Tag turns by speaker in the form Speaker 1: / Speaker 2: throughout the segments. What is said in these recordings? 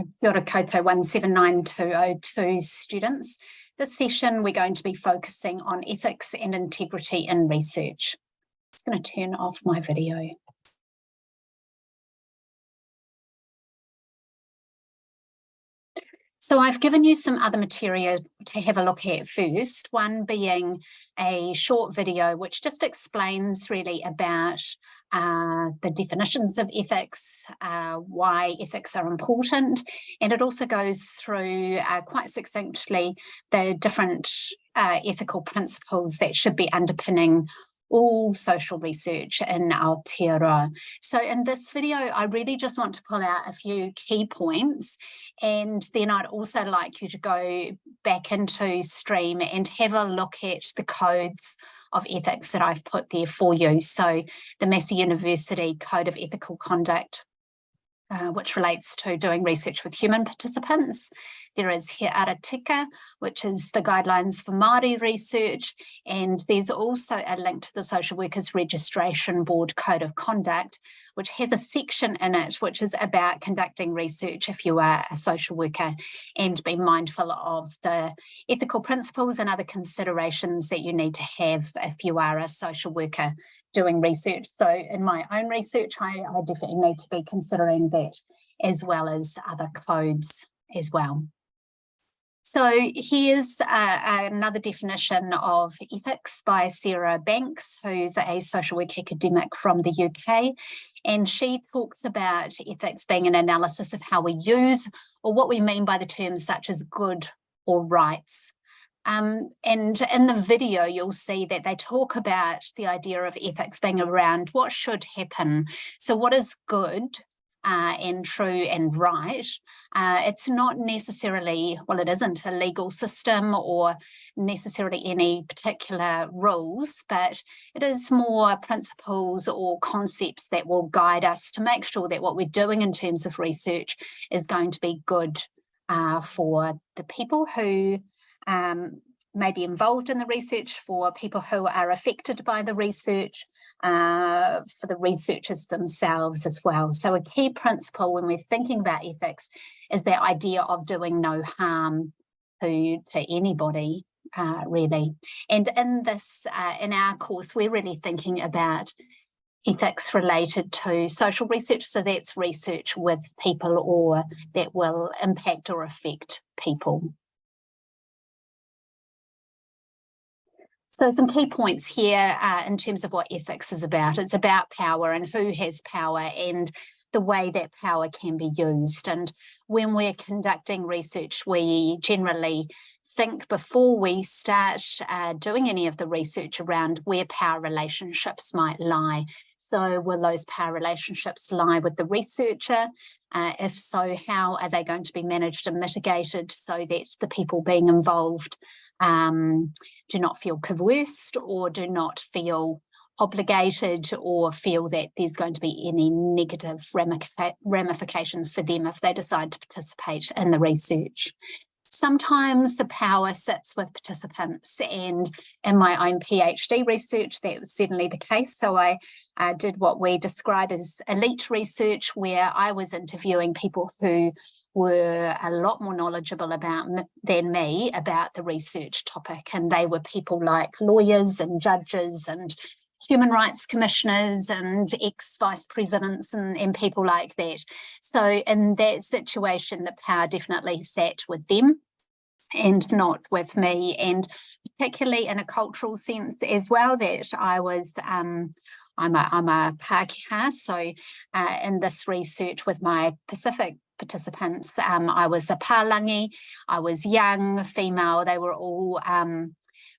Speaker 1: Kia ora koutou 179202 students. This session we're going to be focusing on ethics and integrity in research. I'm just going to turn off my video. So I've given you some other material to have a look at first, one being a short video which just explains really about the definitions of ethics, why ethics are important, and it also goes through quite succinctly the different ethical principles that should be underpinning all social research in Aotearoa. So in this video, I really just want to pull out a few key points, and then I'd also like you to go back into Stream and have a look at the codes of ethics that I've put there for you. So the Massey University Code of Ethical Conduct, which relates to doing research with human participants. There is He Ara Tika, which is the guidelines for Māori research, and there's also a link to the Social Workers Registration Board Code of Conduct, which has a section in it which is about conducting research if you are a social worker, and be mindful of the ethical principles and other considerations that you need to have if you are a social worker doing research. So in my own research, I definitely need to be considering that, as well as other codes as well. So here's another definition of ethics by Sarah Banks, who's a social work academic from the UK. And she talks about ethics being an analysis of how we use or what we mean by the terms such as good or rights. And in the video, you'll see that they talk about the idea of ethics being around what should happen. So what is good and true and right? It's not necessarily, well, it isn't a legal system or necessarily any particular rules, but it is more principles or concepts that will guide us to make sure that what we're doing in terms of research is going to be good for the people who may be involved in the research, for people who are affected by the research, for the researchers themselves as well. So a key principle when we're thinking about ethics is that idea of doing no harm to anybody, really. And in this, in our course, we're really thinking about ethics related to social research. So that's research with people or that will impact or affect people. So some key points here in terms of what ethics is about. It's about power and who has power and the way that power can be used. And when we're conducting research, we generally think before we start doing any of the research around where power relationships might lie. So will those power relationships lie with the researcher? If so, how are they going to be managed and mitigated so that the people being involved do not feel coerced or do not feel obligated or feel that there's going to be any negative ramifications for them if they decide to participate in the research. Sometimes the power sits with participants, and in my own PhD research, that was certainly the case. So I did what we describe as elite research, where I was interviewing people who were a lot more knowledgeable than me about the research topic. And they were people like lawyers and judges and human rights commissioners and ex-vice presidents and people like that. So in that situation, the power definitely sat with them and not with me, and particularly in a cultural sense as well, that I was, I'm a Pākehā, so in this research with my Pacific participants, I was a Pālangi, I was young, female, they were all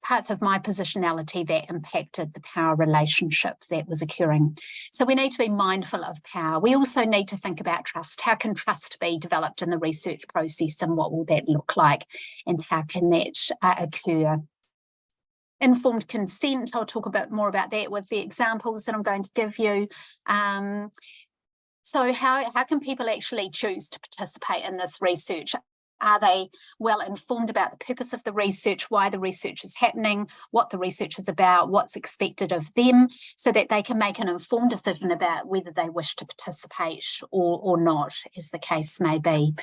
Speaker 1: parts of my positionality that impacted the power relationship that was occurring. So we need to be mindful of power. We also need to think about trust. How can trust be developed in the research process, and what will that look like, and how can that occur? Informed consent, I'll talk a bit more about that with the examples that I'm going to give you. So how can people actually choose to participate in this research? Are they well informed about the purpose of the research, why the research is happening, what the research is about, what's expected of them, so that they can make an informed decision about whether they wish to participate or not, as the case may be.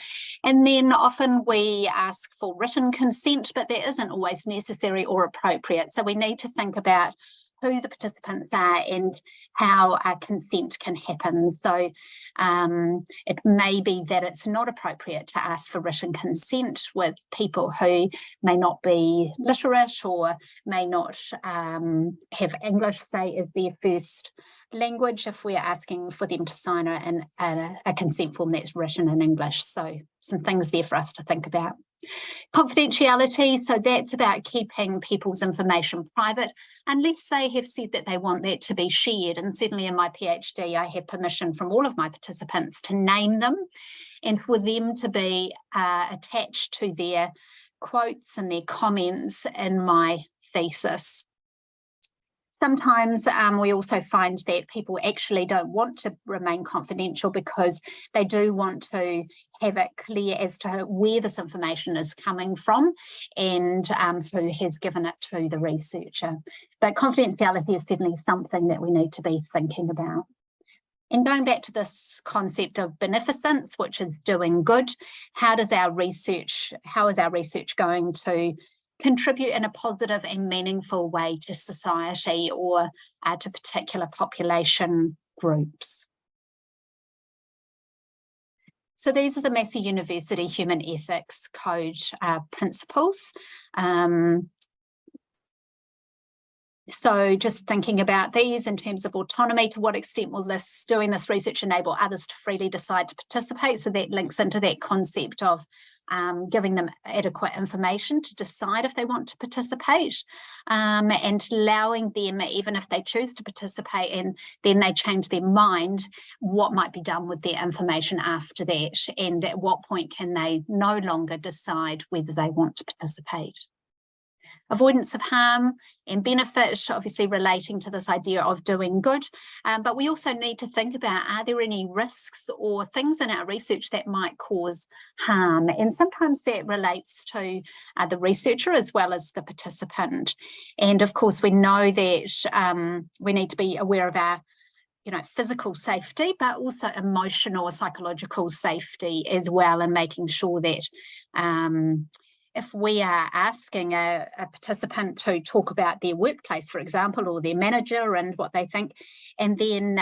Speaker 1: And then often we ask for written consent, but that isn't always necessary or appropriate. So we need to think about who the participants are and how consent can happen. So it may be that it's not appropriate to ask for written consent with people who may not be literate or may not have English, say, as their first language, if we're asking for them to sign a consent form that's written in English. So some things there for us to think about. Confidentiality, so that's about keeping people's information private unless they have said that they want that to be shared. And certainly in my PhD, I have permission from all of my participants to name them and for them to be attached to their quotes and their comments in my thesis. Sometimes we also find that people actually don't want to remain confidential because they do want to have it clear as to where this information is coming from and who has given it to the researcher. But confidentiality is certainly something that we need to be thinking about. And going back to this concept of beneficence, which is doing good, how is our research going to contribute in a positive and meaningful way to society or to particular population groups? So these are the Massey University Human Ethics Code principles. So just thinking about these in terms of autonomy, to what extent will doing this research enable others to freely decide to participate? So that links into that concept of giving them adequate information to decide if they want to participate and allowing them, even if they choose to participate and then they change their mind, what might be done with their information after that, and at what point can they no longer decide whether they want to participate. Avoidance of harm and benefit, obviously relating to this idea of doing good, but we also need to think about, are there any risks or things in our research that might cause harm? And sometimes that relates to the researcher as well as the participant. And of course, we know that we need to be aware of our physical safety, but also emotional or psychological safety as well, and making sure that if we are asking a participant to talk about their workplace, for example, or their manager and what they think, and then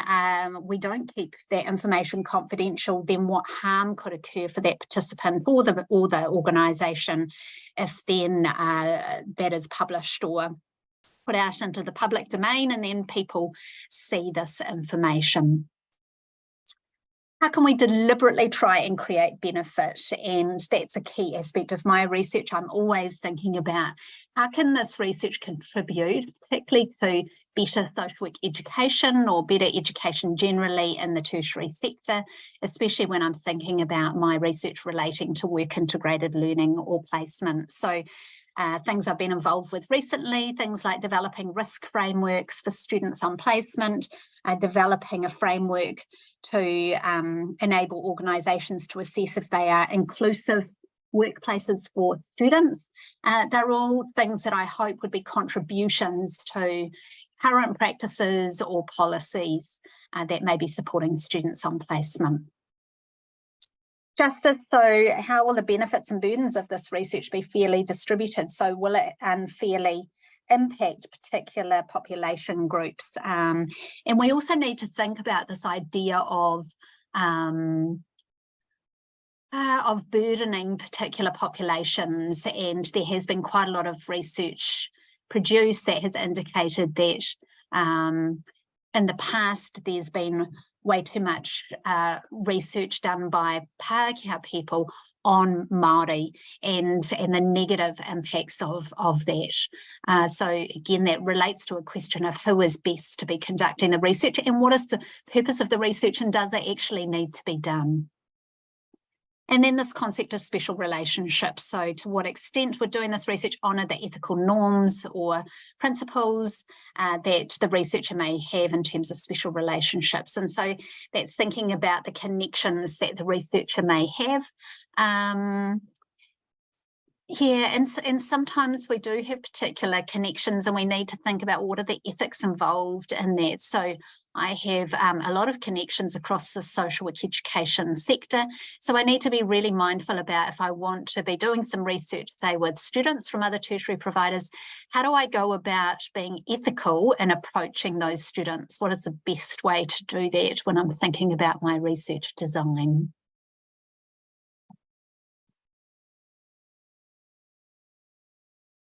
Speaker 1: we don't keep that information confidential, then what harm could occur for that participant or the organisation if then that is published or put out into the public domain and then people see this information? How can we deliberately try and create benefit? And that's a key aspect of my research. I'm always thinking about how can this research contribute, particularly to better social work education or better education generally in the tertiary sector, especially when I'm thinking about my research relating to work integrated learning or placement. So things I've been involved with recently, things like developing risk frameworks for students on placement, developing a framework to enable organisations to assess if they are inclusive workplaces for students. They're all things that I hope would be contributions to current practices or policies that may be supporting students on placement. Justice, so how will the benefits and burdens of this research be fairly distributed? So will it unfairly impact particular population groups? And we also need to think about this idea of burdening particular populations, and there has been quite a lot of research produced that has indicated that in the past there's been way too much research done by Pākehā people on Māori and the negative impacts of that. So again, that relates to a question of who is best to be conducting the research and what is the purpose of the research and does it actually need to be done? And then this concept of special relationships. So to what extent would doing this research honour the ethical norms or principles that the researcher may have in terms of special relationships? And so that's thinking about the connections that the researcher may have Yeah, and sometimes we do have particular connections and we need to think about what are the ethics involved in that. So I have a lot of connections across the social work education sector. So I need to be really mindful about if I want to be doing some research, say with students from other tertiary providers, how do I go about being ethical in approaching those students? What is the best way to do that when I'm thinking about my research design?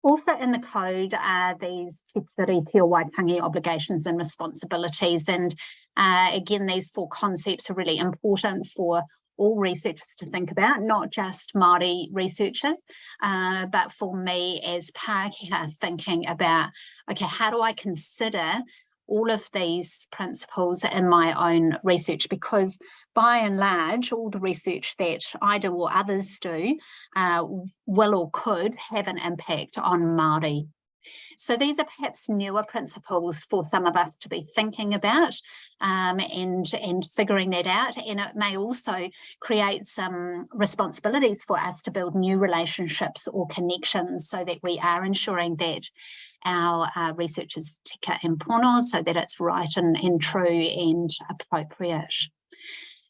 Speaker 1: Also in the code are these Te Tiriti o Waitangi obligations and responsibilities. And again, these 4 concepts are really important for all researchers to think about, not just Māori researchers, but for me as Pākehā, thinking about, okay, how do I consider all of these principles in my own research? Because by and large, all the research that I do or others do will or could have an impact on Māori. So these are perhaps newer principles for some of us to be thinking about and figuring that out. And it may also create some responsibilities for us to build new relationships or connections so that we are ensuring that our research is tika and pono, so that it's right and true and appropriate.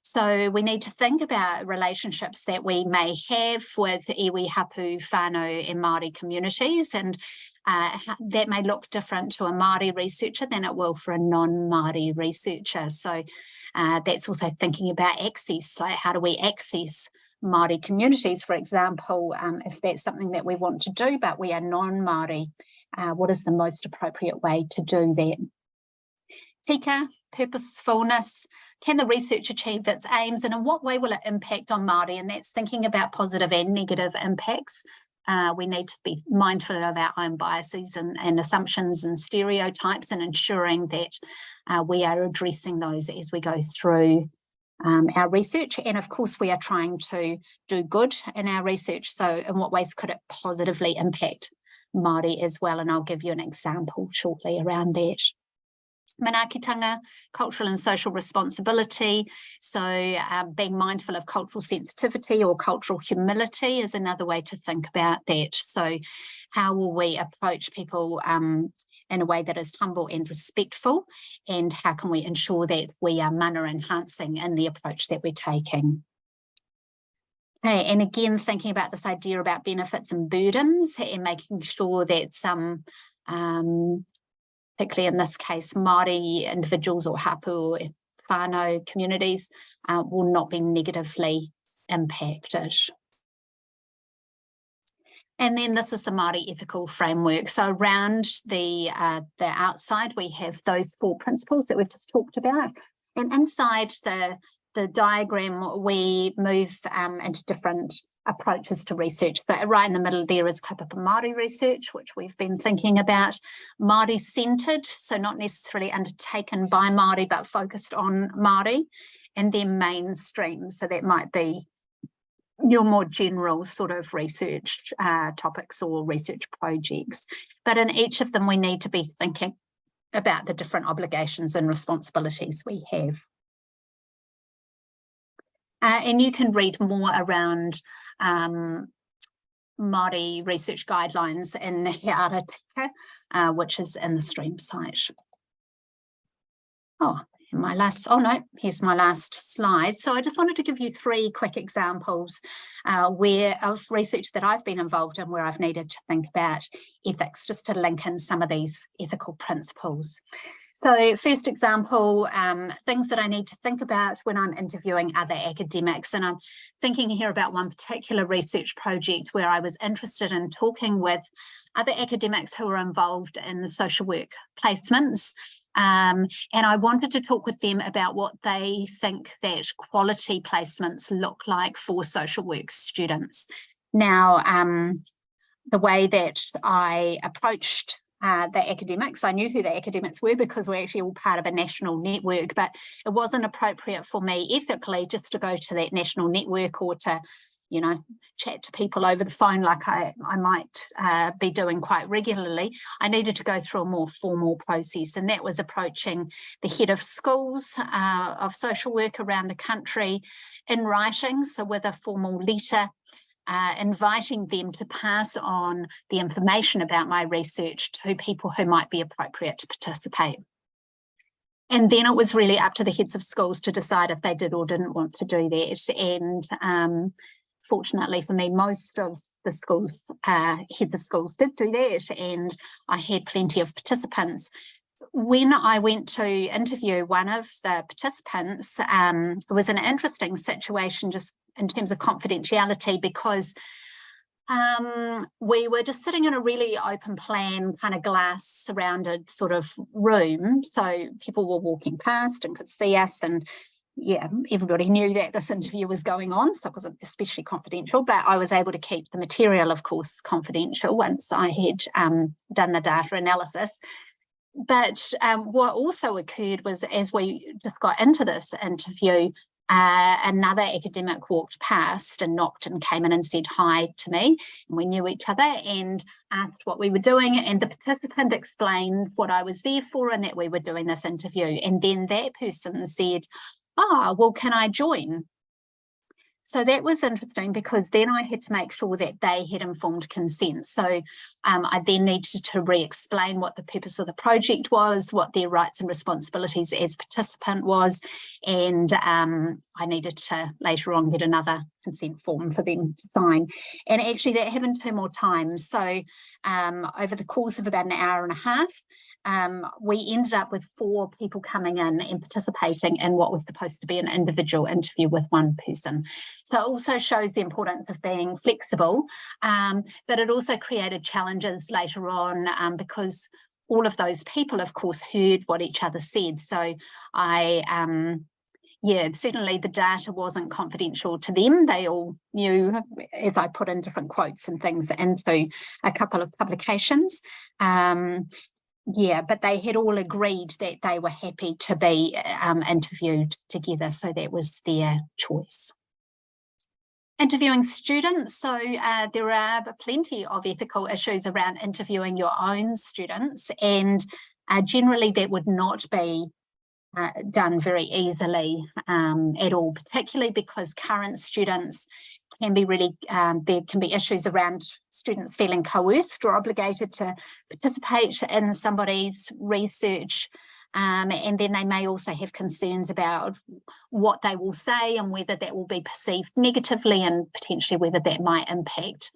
Speaker 1: So we need to think about relationships that we may have with iwi, hapu, whānau and Māori communities, and that may look different to a Māori researcher than it will for a non-Māori researcher. So that's also thinking about access, like how do we access Māori communities, for example, if that's something that we want to do, but we are non-Māori, what is the most appropriate way to do that? Tika, purposefulness, can the research achieve its aims and in what way will it impact on Māori? And that's thinking about positive and negative impacts. We need to be mindful of our own biases and assumptions and stereotypes and ensuring that we are addressing those as we go through our research. And of course, we are trying to do good in our research. So in what ways could it positively impact Māori as well? And I'll give you an example shortly around that. Manaakitanga, cultural and social responsibility. So being mindful of cultural sensitivity or cultural humility is another way to think about that. So how will we approach people in a way that is humble and respectful, and how can we ensure that we are mana enhancing in the approach that we're taking? Okay, and again, thinking about this idea about benefits and burdens and making sure that some particularly in this case, Māori individuals or hapu or whānau communities will not be negatively impacted. And then this is the Māori ethical framework. So around the outside, we have those 4 principles that we've just talked about. And inside the diagram, we move into different approaches to research. But right in the middle there is kaupapa Māori research, which we've been thinking about, Māori-centred, so not necessarily undertaken by Māori, but focused on Māori, and then mainstream, so that might be your more general sort of research topics or research projects. But in each of them, we need to be thinking about the different obligations and responsibilities we have. And you can read more around Māori research guidelines in He Ara Tika, which is in the stream site. Here's my last slide. So I just wanted to give you 3 quick examples of research that I've been involved in where I've needed to think about ethics, just to link in some of these ethical principles. So first example, things that I need to think about when I'm interviewing other academics. And I'm thinking here about one particular research project where I was interested in talking with other academics who were involved in the social work placements. And I wanted to talk with them about what they think that quality placements look like for social work students. Now, the way that I approached the academics, I knew who the academics were because we're actually all part of a national network, but it wasn't appropriate for me ethically just to go to that national network or to, you know, chat to people over the phone like I might be doing quite regularly. I needed to go through a more formal process, and that was approaching the head of schools of social work around the country in writing, so with a formal letter inviting them to pass on the information about my research to people who might be appropriate to participate. And then it was really up to the heads of schools to decide if they did or didn't want to do that. And fortunately for me, most of the schools, heads of schools did do that, and I had plenty of participants. When I went to interview one of the participants, it was an interesting situation just in terms of confidentiality, because we were just sitting in a really open plan, kind of glass surrounded sort of room. So people were walking past and could see us, and yeah, everybody knew that this interview was going on, so it wasn't especially confidential, but I was able to keep the material, of course, confidential once I had done the data analysis. But what also occurred was, as we just got into this interview, another academic walked past and knocked and came in and said hi to me, and we knew each other, and asked what we were doing, and the participant explained what I was there for and that we were doing this interview. And then that person said, "Oh, well, can I join?" So that was interesting, because then I had to make sure that they had informed consent. So I then needed to re-explain what the purpose of the project was, what their rights and responsibilities as participant was, and I needed to later on get another consent form for them to sign. And actually that happened 2 more times. So over the course of about an hour and a half, we ended up with 4 people coming in and participating in what was supposed to be an individual interview with one person. So it also shows the importance of being flexible, but it also created challenges later on, because all of those people, of course, heard what each other said. So yeah, certainly the data wasn't confidential to them. They all knew, as I put in different quotes and things into a couple of publications. Yeah, but they had all agreed that they were happy to be interviewed together, so that was their choice. Interviewing students, so there are plenty of ethical issues around interviewing your own students, and generally that would not be done very easily at all, particularly because current students can be really, there can be issues around students feeling coerced or obligated to participate in somebody's research, and then they may also have concerns about what they will say and whether that will be perceived negatively, and potentially whether that might impact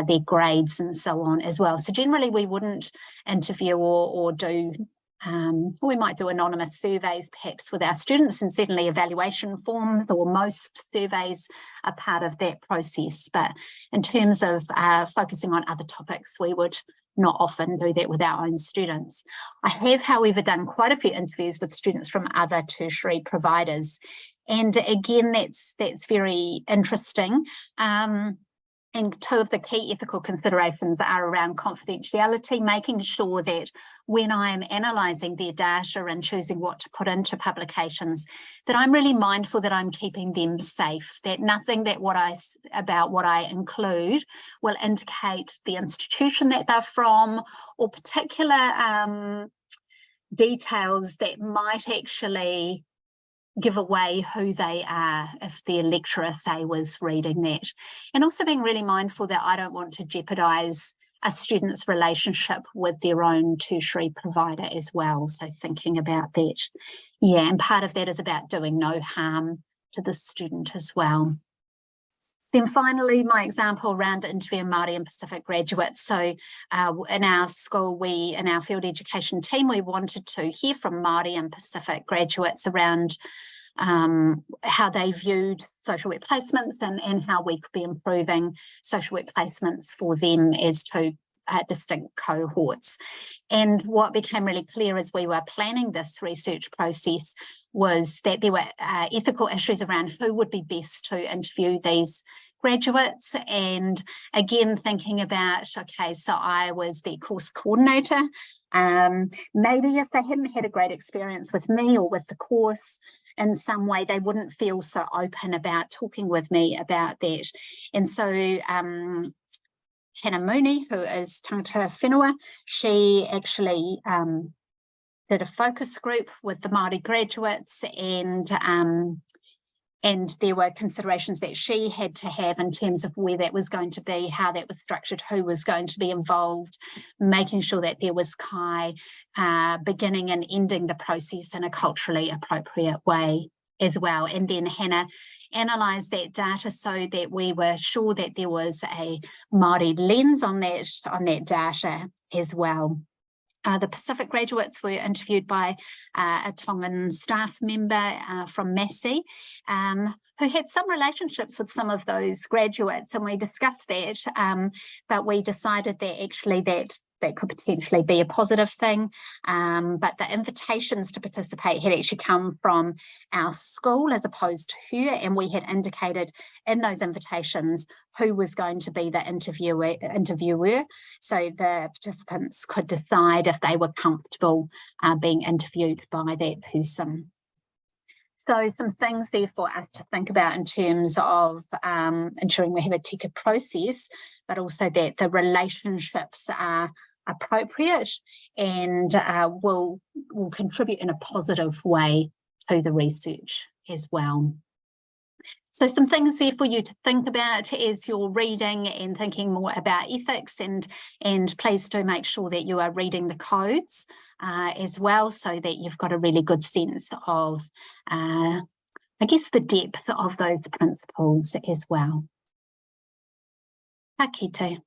Speaker 1: their grades and so on as well. So generally we wouldn't interview or do we might do anonymous surveys perhaps with our students, and certainly evaluation forms, or most surveys are part of that process. But in terms of focusing on other topics, we would not often do that with our own students. I have, however, done quite a few interviews with students from other tertiary providers. And again, that's very interesting. And 2 of the key ethical considerations are around confidentiality, making sure that when I'm analysing their data and choosing what to put into publications, that I'm really mindful that I'm keeping them safe, that nothing about what I include will indicate the institution that they're from, or particular details that might actually give away who they are if their lecturer, say, was reading that. And also being really mindful that I don't want to jeopardise a student's relationship with their own tertiary provider as well. So thinking about that. Yeah, and part of that is about doing no harm to the student as well. Then finally, my example around interviewing Māori and Pacific graduates. So in our school, in our field education team, we wanted to hear from Māori and Pacific graduates around how they viewed social work placements, and how we could be improving social work placements for them as 2 distinct cohorts. And what became really clear as we were planning this research process was that there were ethical issues around who would be best to interview these graduates. And again, thinking about, okay, so I was the course coordinator. Maybe if they hadn't had a great experience with me or with the course in some way, they wouldn't feel so open about talking with me about that. And so Hannah Mooney, who is Tangata Whenua, she actually did a focus group with the Māori graduates, and And there were considerations that she had to have in terms of where that was going to be, how that was structured, who was going to be involved, making sure that there was Kai beginning and ending the process in a culturally appropriate way as well. And then Hannah analysed that data so that we were sure that there was a Māori lens on that data as well. The Pacific graduates were interviewed by a Tongan staff member from Massey, who had some relationships with some of those graduates, and we discussed that, but we decided that actually that could potentially be a positive thing. But the invitations to participate had actually come from our school as opposed to her, and we had indicated in those invitations who was going to be the interviewer, so the participants could decide if they were comfortable being interviewed by that person. So some things there for us to think about in terms of ensuring we have a tika process, but also that the relationships are appropriate and will contribute in a positive way to the research as well. So some things there for you to think about as you're reading and thinking more about ethics, and please do make sure that you are reading the codes as well, so that you've got a really good sense of, I guess, the depth of those principles as well. Ka kite.